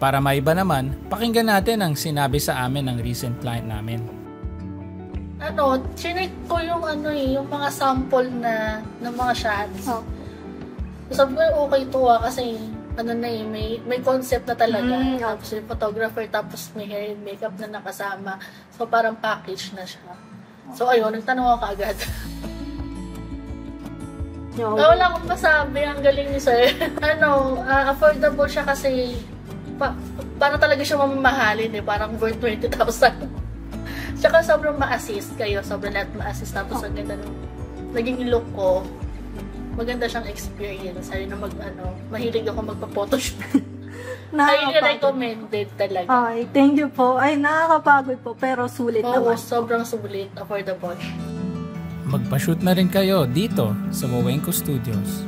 para maiba naman, pakinggan natin ang sinabi sa amin ng recent client namin. Chinek ko yung yung mga sample ng mga shots. Sabi ko okay to kasi may concept na talaga. Tapos yung photographer, tapos may hair and makeup na nakasama. So parang package na siya. So ayun, nagtanong ako kaagad. Wala akong masabi, ang galing ni sir. Affordable siya kasi para talaga siya mamahalin parang worth 20,000. Tsaka sobrang ma-assist kayo, sobrang lahat ma-assist. Tapos ang ganda naging look ko. Maganda siyang experience. Ayun na mahilig ako magpa-photoshoot. Highly recommended talaga. Ay, thank you po. Ay, nakakapagod po, pero sulit naman. Sobrang sulit, affordable. Magpa-shoot na rin kayo dito sa Wawenko Studios.